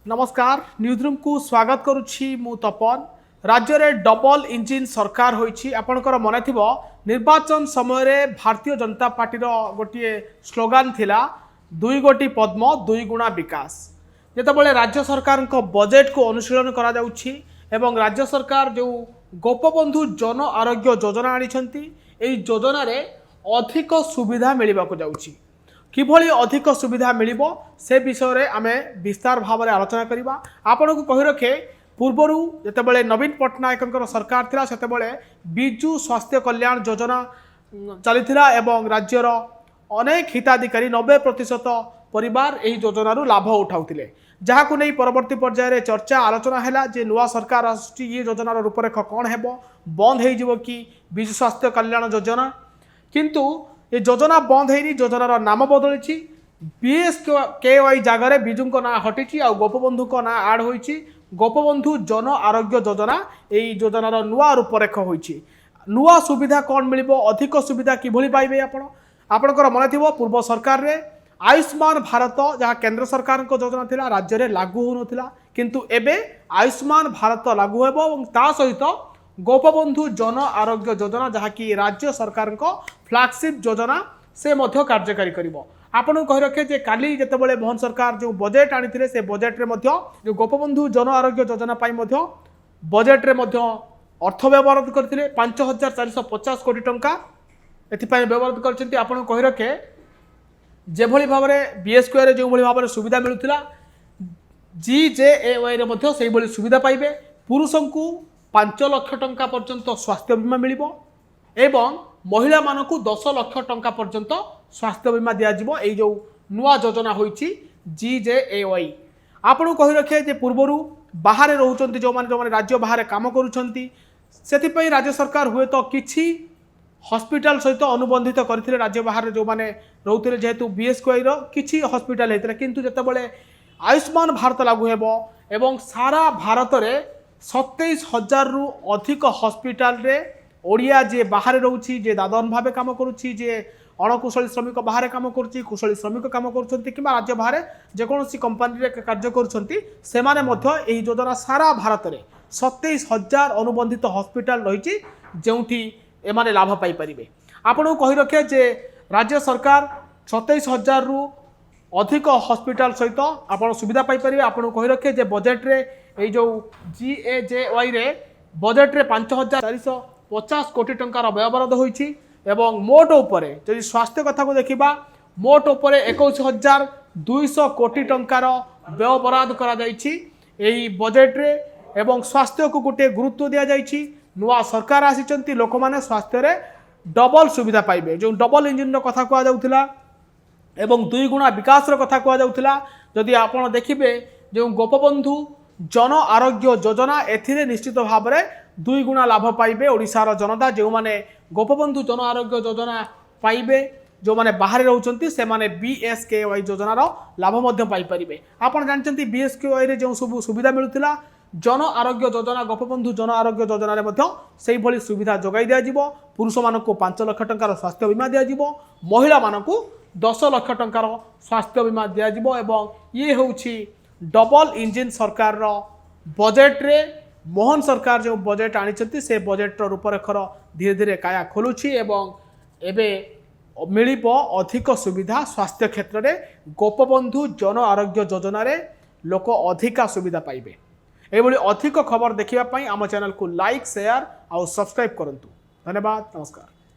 नमस्कार न्यूज़रूम को स्वागत करुछि मु तपन। राज्य रे डबल इंजिन सरकार होइछि। आपनकर मन थिबो निर्वाचन समय रे भारतीय जनता पार्टी रो गोटे स्लोगान थिला दुई गोटी पद्म दुई गुणा विकास। जेतेबेले राज्य सरकार को बजेट को अनुशीलन करा जाउछि एवं राज्य सरकार जो गोपबंधु जन आरोग्य योजना आनिछंती एई योजना रे अधिक सुविधा मिलिबा को जाउछि। किभली अधिक सुविधा मिलिबो से विषय रे आमे विस्तार भाव में आलोचना करिबा। आपन को कहि रखे पूर्वरु जेतेबेले नवीन पट्टनायकଙ୍କର सरकार थिला सेतेबेले बिजु स्वास्थ्य कल्याण योजना चलिथिला एवं राज्यर अनेक हिताधिकारी 90% परिवार एही योजना रु लाभ उठाउथिले, जहाकु नै परवर्ती पर्याय रे चर्चा आलोचना हैला जे नुआ सरकार आसुची ये योजना रूपरेख कौन हेबो, बंद हेइ जिवो कि बिजु स्वास्थ्य कल्याण योजना। किंतु ये योजना बंद है योजनार नाम बदली BSKY जगार बिजु ना हटी आ गोपबंधु ना आड हो गोपबंधु जन आरोग्य योजना यही योजनार नुआ रूपरेख हो नुआ सुविधा कौन मिल अधिक सुविधा किभली पाइबे आपणकर मन थी पूर्व सरकार रे आयुष्मान भारत जहाँ केंद्र सरकार योजना थिला राज्य रे लागू हो नथिला, किंतु एबे आयुष्मान भारत लागू हेबो और ता सहित गोपबंधु जन आरोग्य योजना जहाँकि राज्य सरकार फ्लैगशिप योजना से मध्य कार्यकारी करिवो। आपन कहि रखे जे काली जेतेबेले मोहन सरकार जो बजेट आनिथिले से बजेट रे मध्य जो गोपबंधु जन आरोग्य योजना पाई मध्य बजेट रे मध्य अर्थ व्यवहार करथिले 5450 कोटी टंका एथिपाई व्यवहार करछन्ती। आपन कहि रखे जेभली भाव में BSKY रे जो भली भाव में सुविधा मिलुथिला GJAY रे मध्य सेही भली सुविधा पाइबे। पुरुषों को 5 लाख टंका पर्यंत स्वास्थ्य बीमा मिलिबो एवं महिला मानकु 10 लाख टंका पर्यंत स्वास्थ्य बीमा दिया जिवो। एई जो नुआ योजना होईची GJAY आपन कहि रखे जे पूर्वरु बाहर रहउचंती जो माने राज्य बाहर काम करूचंती सेथिपई राज्य सरकार हुए तो किछि हॉस्पिटल सहित अनुबंधित करथिले राज्य बाहर जो माने रहउथिले जेहेतु BSKY रो किछि हॉस्पिटल हेतिले, किंतु जेतेबेले आयुष्मान भारत लागू हेबो एवं सारा भारत रे 27,000 रु अधिक हॉस्पिटल रे ओडिया जे बाहर रोची जे दादन भाव काम करुच्ची जे अणकुशली श्रमिक बाहर काम करुच्ची कुशली श्रमिक काम करुच्चंती किंबा राज्य बाहर जेकोसी कंपनी रे कार्य करुच्चंती सेमाने मध्य एही योजना सारा भारत रे 27,000 अनुबंधित हॉस्पिटल रही जोठी एमाने लाभ पाई परिबे। आपन कहि रखे जे राज्य सरकार 27,000 रु अधिक हॉस्पिटल सहित आपन सुविधा पाई परिबे। आपन कहि रखे जे बजेट रे ए जो GAJY रे बजेट रे 5450 कोटी टंकार व्ययबराद होईची एवं मोट उपरे जदि स्वास्थ्य कथा को देखिबा मोट उपरे 21,200 कोटी टंकार व्ययबराद करा जाईची एही बजेट रे एवं स्वास्थ्य को गोटे गुरुत्व दिया जाईची। नुआ सरकार आसीचंती लोक माने स्वास्थ्य रे डबल सुविधा पाइबे। जो डबल इंजिन रो कथा कुआ जाउथिला एवं दुई गुणा विकास रो कथा कुआ जाउथिला जदि आपण देखिबे जो गोपबंधु जन आरोग्य योजना एथिरे निश्चित भाव में दुई गुणा लाभ पाइबे। ओडिशार जनता जो माने गोपबंधु जन आरोग्य योजना पाइबे जो माने बाहर रहउचंती से माने BSKY योजनार लाभ मध्य पाई परिबे। आपण जानचंती BSKY रे जो सब सुविधा मिलुथिला जन आरोग्य योजना गोपबंधु जन आरोग्य योजना रे मध्य सेही भली सुविधा जोगाई दिया जिवो। पुरुष मानकु 5 लाख टंकार स्वास्थ्य बीमा दिया जिवो, महिला मानकु 10 लाख टंकार स्वास्थ्य बीमा दिया जिवो एवं ये होउछि डबल इंजिन सरकार रो बजेट रे मोहन सरकार जो बजेट आनिचंती से बजेट रो रूपरेखर धीरे धीरे काया खोलुछि एवं एबे मिलिबो अधिक सुविधा स्वास्थ्य क्षेत्र रे गोपबंधु जन आरोग्य योजना रे लोक अधिका सुविधा पाइबे। एभली अधिक खबर देखिबा पई आम चैनल को लाइक शेयर और सब्सक्राइब करंतु। धन्यवाद, नमस्कार।